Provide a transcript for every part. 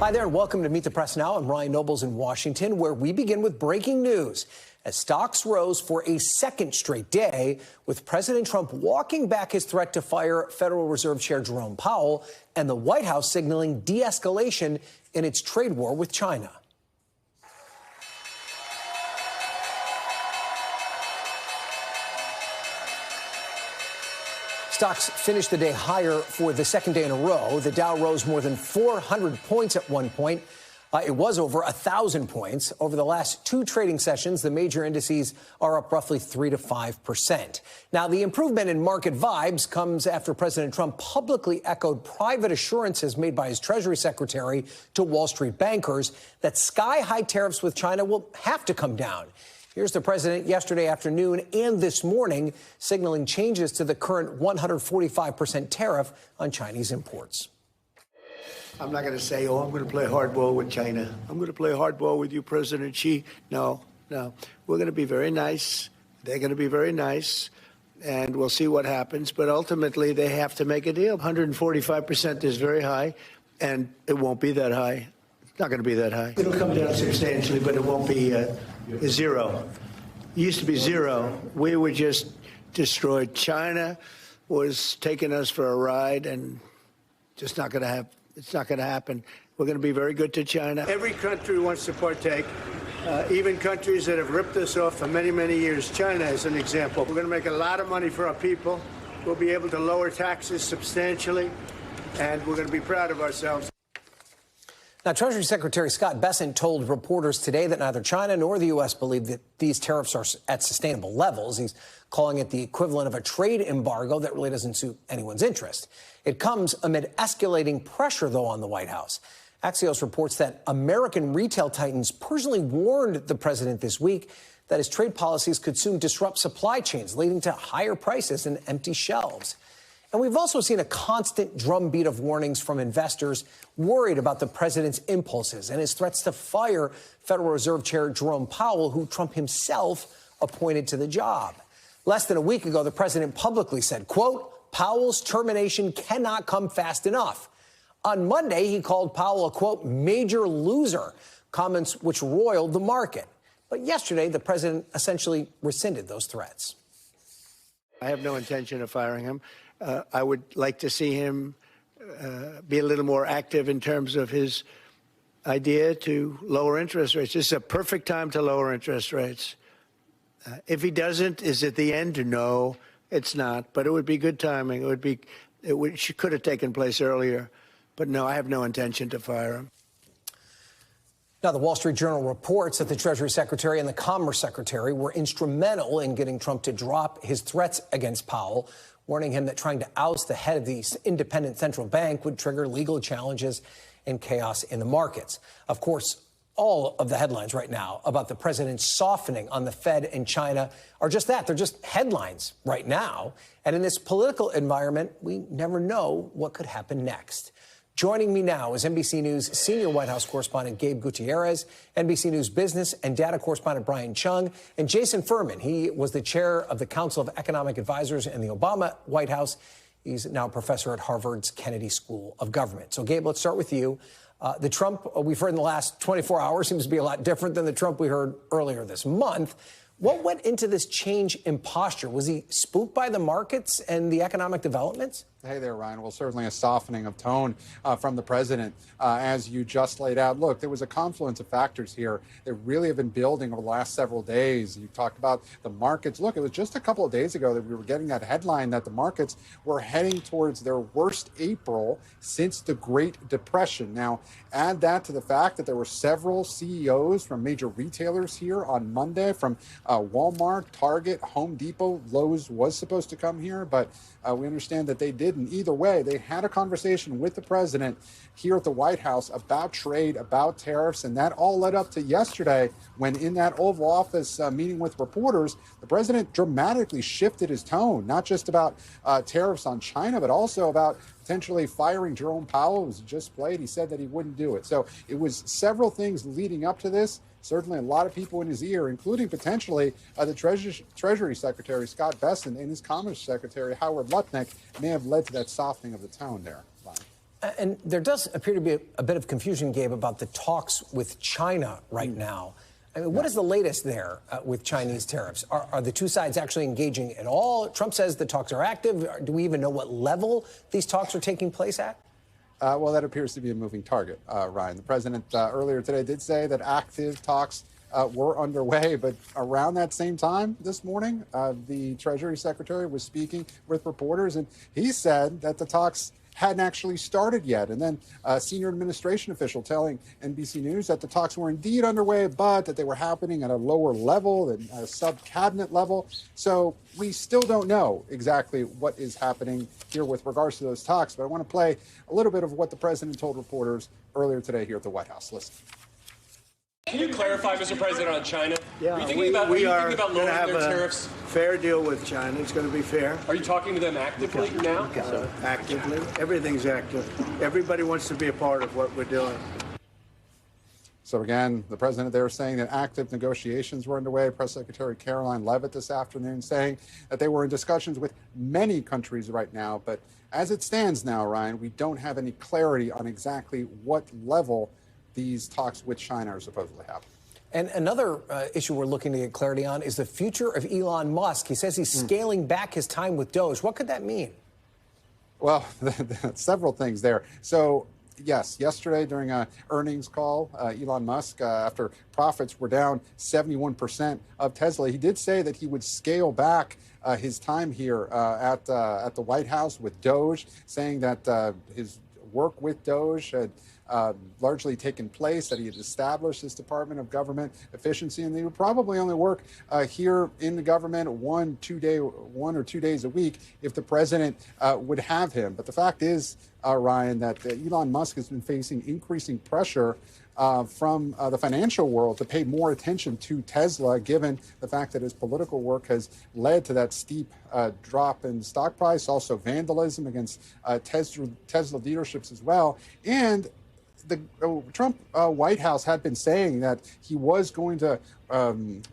Hi there and welcome to Meet the Press Now. I'm Ryan Nobles in Washington, where we begin with breaking news as stocks rose for a second straight day, with President Trump walking back his threat to fire Federal Reserve Chair Jerome Powell and the White House signaling de-escalation in its trade war with China. Stocks finished the day higher for the second day in a row. The Dow rose more than 400 points at one point. It was over 1,000 points. Over the last two trading sessions, the major indices are up roughly 3 to 5%. Now, the improvement in market vibes comes after President Trump publicly echoed private assurances made by his Treasury Secretary to Wall Street bankers that sky-high tariffs with China will have to come down. Here's the president yesterday afternoon and this morning signaling changes to the current 145% tariff on Chinese imports. I'm not going to say, I'm going to play hardball with China. I'm going to play hardball with you, President Xi. No. We're going to be very nice. They're going to be very nice. And we'll see what happens. But ultimately, they have to make a deal. 145% is very high, and it won't be that high. It's not going to be that high. It'll come down substantially, but it won't be zero. It used to be zero. We were just destroyed. China was taking us for a ride, and just not going to happen. It's not going to happen. We're going to be very good to China. Every country wants to partake, even countries that have ripped us off for many, many years. China is an example. We're going to make a lot of money for our people. We'll be able to lower taxes substantially, and we're going to be proud of ourselves. Now, Treasury Secretary Scott Bessent told reporters today that neither China nor the U.S. believe that these tariffs are at sustainable levels. He's calling it the equivalent of a trade embargo that really doesn't suit anyone's interest. It comes amid escalating pressure, though, on the White House. Axios reports that American retail titans personally warned the president this week that his trade policies could soon disrupt supply chains, leading to higher prices and empty shelves. And we've also seen a constant drumbeat of warnings from investors worried about the president's impulses and his threats to fire Federal Reserve Chair Jerome Powell, who Trump himself appointed to the job. Less than a week ago, the president publicly said, quote, Powell's termination cannot come fast enough. On Monday, he called Powell a, quote, major loser, comments which roiled the market. But yesterday, the president essentially rescinded those threats. I have no intention of firing him. I would like to see him be a little more active in terms of his idea to lower interest rates. This is a perfect time to lower interest rates. If he doesn't, is it the end? No, it's not. But it would be good timing. It could have taken place earlier. But no, I have no intention to fire him. Now, the Wall Street Journal reports that the Treasury Secretary and the Commerce Secretary were instrumental in getting Trump to drop his threats against Powell, warning him that trying to oust the head of the independent central bank would trigger legal challenges and chaos in the markets. Of course, all of the headlines right now about the president softening on the Fed and China are just that. They're just headlines right now. And in this political environment, we never know what could happen next. Joining me now is NBC News senior White House correspondent Gabe Gutierrez, NBC News business and data correspondent Brian Chung, and Jason Furman. He was the chair of the Council of Economic Advisors in the Obama White House. He's now a professor at Harvard's Kennedy School of Government. So, Gabe, let's start with you. The Trump we've heard in the last 24 hours seems to be a lot different than the Trump we heard earlier this month. What went into this change in posture? Was he spooked by the markets and the economic developments? Hey there, Ryan. Well, certainly a softening of tone from the president, as you just laid out. Look, there was a confluence of factors here that really have been building over the last several days. You talked about the markets. Look, it was just a couple of days ago that we were getting that headline that the markets were heading towards their worst April since the Great Depression. Now, add that to the fact that there were several CEOs from major retailers here on Monday, from Walmart, Target, Home Depot. Lowe's was supposed to come here, but we understand that they didn't. Either way, they had a conversation with the president here at the White House about trade, about tariffs, and that all led up to yesterday when in that Oval Office meeting with reporters, the president dramatically shifted his tone, not just about tariffs on China, but also about potentially firing Jerome Powell, who's just played. He said that he wouldn't do it. So it was several things leading up to this. Certainly a lot of people in his ear, including potentially the Treasury Secretary, Scott Bessent, and his Commerce Secretary, Howard Lutnick, may have led to that softening of the tone there. And there does appear to be a bit of confusion, Gabe, about the talks with China right now. I mean, what is the latest there with Chinese tariffs? Are the two sides actually engaging at all? Trump says the talks are active. Do we even know what level these talks are taking place at? Well, that appears to be a moving target, Ryan. The president earlier today did say that active talks were underway, but around that same time this morning, the Treasury Secretary was speaking with reporters, and he said that the talks hadn't actually started yet. And then a senior administration official telling NBC News that the talks were indeed underway, but that they were happening at a lower level, than a sub-cabinet level. So we still don't know exactly what is happening here with regards to those talks. But I want to play a little bit of what the president told reporters earlier today here at the White House. Listen. Can you clarify, Mr. President, on China? Yeah, are you thinking about lowering their tariffs? Fair deal with China. It's going to be fair. Are you talking to them actively now? Actively. Everything's active. Everybody wants to be a part of what we're doing. So again, the president there saying that active negotiations were underway. Press Secretary Caroline Leavitt this afternoon saying that they were in discussions with many countries right now. But as it stands now, Ryan, we don't have any clarity on exactly what level these talks with China are supposedly happening. And another issue we're looking to get clarity on is the future of Elon Musk. He says he's scaling back his time with Doge. What could that mean? Well, several things there. So, yes, yesterday during an earnings call, Elon Musk, after profits were down 71% of Tesla, he did say that he would scale back his time here at the White House with Doge, saying that his work with Doge had largely taken place, that he had established this Department of Government Efficiency, and they would probably only work here in the government 1 or 2 days a week if the president would have him. But the fact is, Ryan, that Elon Musk has been facing increasing pressure from the financial world to pay more attention to Tesla, given the fact that his political work has led to that steep drop in stock price, also vandalism against Tesla dealerships as well. And the Trump White House had been saying that he was going to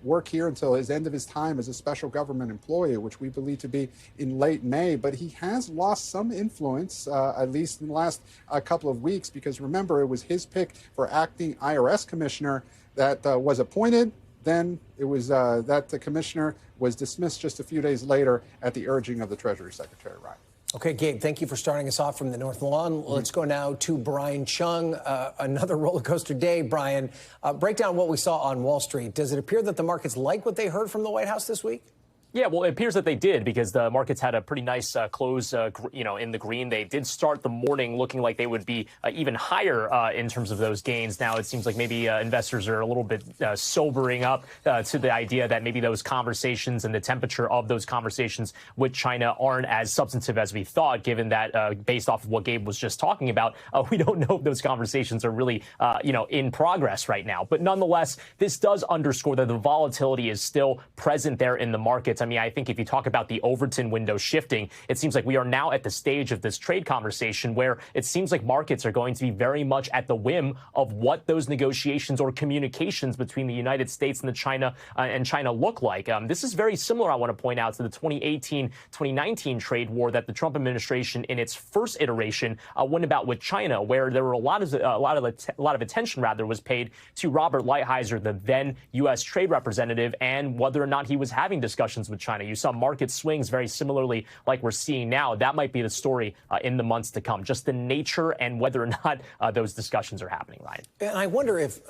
work here until his end of his time as a special government employee, which we believe to be in late May. But he has lost some influence, at least in the last couple of weeks, because remember, it was his pick for acting IRS commissioner that was appointed. Then it was that the commissioner was dismissed just a few days later at the urging of the Treasury Secretary, Ryan. Okay, Gabe, thank you for starting us off from the North Lawn. Let's go now to Brian Chung. Another roller coaster day, Brian. Break down what we saw on Wall Street. Does it appear that the markets like what they heard from the White House this week? Yeah, well, it appears that they did, because the markets had a pretty nice close, in the green. They did start the morning looking like they would be even higher in terms of those gains. Now it seems like maybe investors are a little bit sobering up to the idea that maybe those conversations and the temperature of those conversations with China aren't as substantive as we thought, given that based off of what Gabe was just talking about, we don't know if those conversations are really, in progress right now. But nonetheless, this does underscore that the volatility is still present there in the markets. I mean, I think if you talk about the Overton window shifting, it seems like we are now at the stage of this trade conversation where it seems like markets are going to be very much at the whim of what those negotiations or communications between the United States and China look like. This is very similar, I want to point out, to the 2018-2019 trade war that the Trump administration in its first iteration went about with China, where there were a lot of attention was paid to Robert Lighthizer, the then U.S. trade representative, and whether or not he was having discussions with China. You saw market swings very similarly like we're seeing now. That might be the story in the months to come, just the nature and whether or not those discussions are happening, Ryan. And I wonder if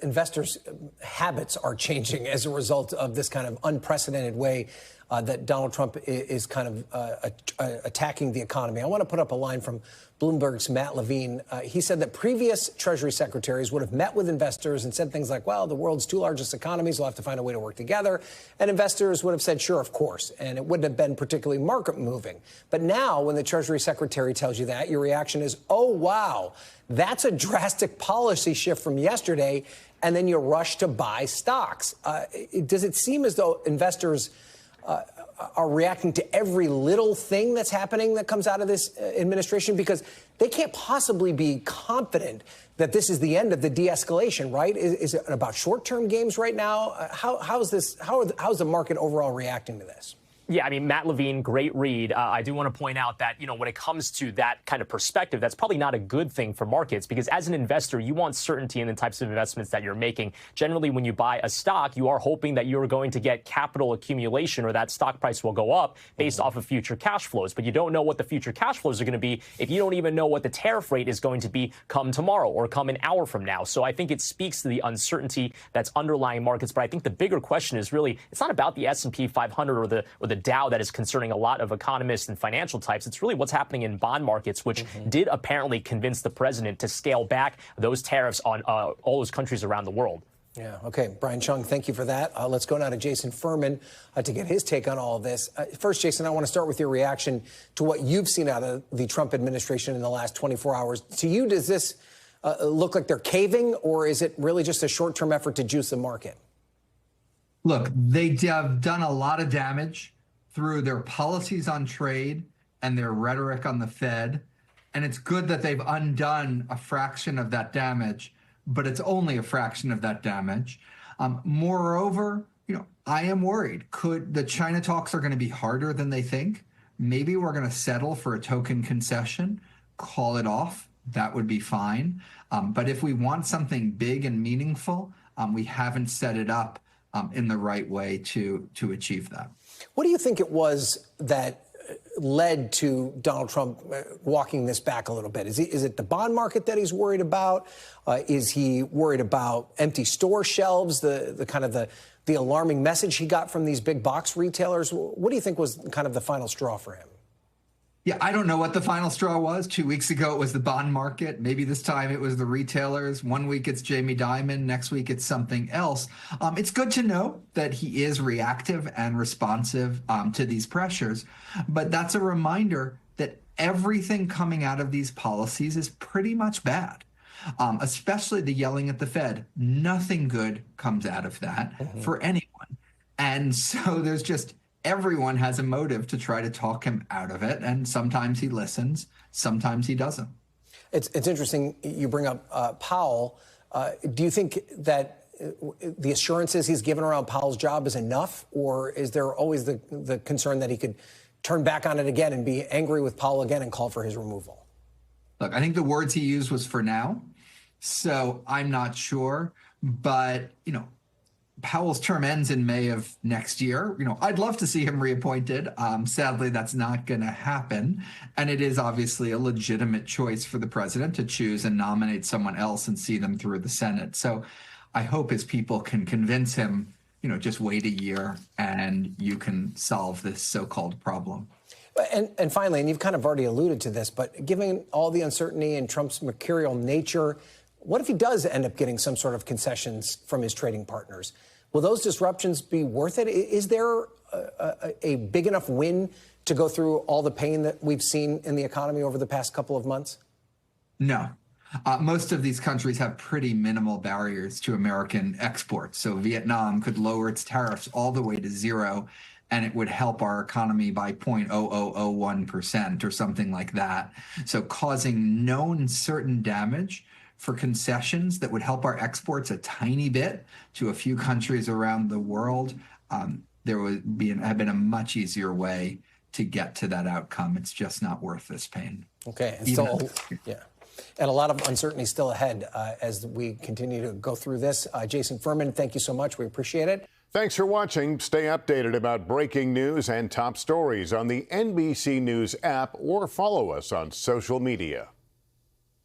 investors' habits are changing as a result of this kind of unprecedented way that Donald Trump is kind of attacking the economy. I want to put up a line from Bloomberg's Matt Levine. He said that previous Treasury secretaries would have met with investors and said things like, well, the world's two largest economies will have to find a way to work together. And investors would have said, sure, of course. And it wouldn't have been particularly market moving. But now when the Treasury secretary tells you that, your reaction is, oh, wow, that's a drastic policy shift from yesterday. And then you rush to buy stocks. Does it seem as though investors are reacting to every little thing that's happening that comes out of this administration? Because they can't possibly be confident that this is the end of the de-escalation, right? Is it about short-term games right now? How's the market overall reacting to this? Yeah, I mean, Matt Levine, great read. I do want to point out that, when it comes to that kind of perspective, that's probably not a good thing for markets, because as an investor, you want certainty in the types of investments that you're making. Generally, when you buy a stock, you are hoping that you're going to get capital accumulation, or that stock price will go up based off of future cash flows. But you don't know what the future cash flows are going to be if you don't even know what the tariff rate is going to be come tomorrow or come an hour from now. So I think it speaks to the uncertainty that's underlying markets. But I think the bigger question is really, it's not about the S&P 500 or the Dow that is concerning a lot of economists and financial types. It's really what's happening in bond markets, which did apparently convince the president to scale back those tariffs on all those countries around the world. Yeah. Okay. Brian Chung, thank you for that. Let's go now to Jason Furman to get his take on all of this. First, Jason, I want to start with your reaction to what you've seen out of the Trump administration in the last 24 hours. To you, does this look like they're caving, or is it really just a short-term effort to juice the market? Look, they have done a lot of damage through their policies on trade and their rhetoric on the Fed. And it's good that they've undone a fraction of that damage, but it's only a fraction of that damage. Moreover, I am worried. The China talks are going to be harder than they think. Maybe we're going to settle for a token concession, call it off. That would be fine. But if we want something big and meaningful, we haven't set it up in the right way to achieve that. What do you think it was that led to Donald Trump walking this back a little bit? Is it the bond market that he's worried about? Is he worried about empty store shelves, the alarming message he got from these big box retailers? What do you think was kind of the final straw for him? Yeah, I don't know what the final straw was. 2 weeks ago, it was the bond market. Maybe this time it was the retailers. 1 week it's Jamie Dimon. Next week it's something else. It's good to know that he is reactive and responsive to these pressures. But that's a reminder that everything coming out of these policies is pretty much bad, especially the yelling at the Fed. Nothing good comes out of that for anyone. And so there's just... everyone has a motive to try to talk him out of it, and sometimes he listens, sometimes he doesn't. It's interesting you bring up Powell. Do you think that the assurances he's given around Powell's job is enough, or is there always the concern that he could turn back on it again and be angry with Powell again and call for his removal? Look, I think the words he used was "for now," so I'm not sure, but Powell's term ends in May of next year. I'd love to see him reappointed. Sadly, that's not going to happen. And it is obviously a legitimate choice for the president to choose and nominate someone else and see them through the Senate. So I hope his people can convince him, just wait a year and you can solve this so-called problem. And finally, and you've kind of already alluded to this, but given all the uncertainty and Trump's mercurial nature, what if he does end up getting some sort of concessions from his trading partners? Will those disruptions be worth it? Is there a big enough win to go through all the pain that we've seen in the economy over the past couple of months? No. Most of these countries have pretty minimal barriers to American exports. So Vietnam could lower its tariffs all the way to zero, and it would help our economy by 0.0001% or something like that. So causing known certain damage for concessions that would help our exports a tiny bit to a few countries around the world, there would have been a much easier way to get to that outcome. It's just not worth this pain. Okay. And a lot of uncertainty still ahead as we continue to go through this. Jason Furman, thank you so much. We appreciate it. Thanks for watching. Stay updated about breaking news and top stories on the NBC News app or follow us on social media.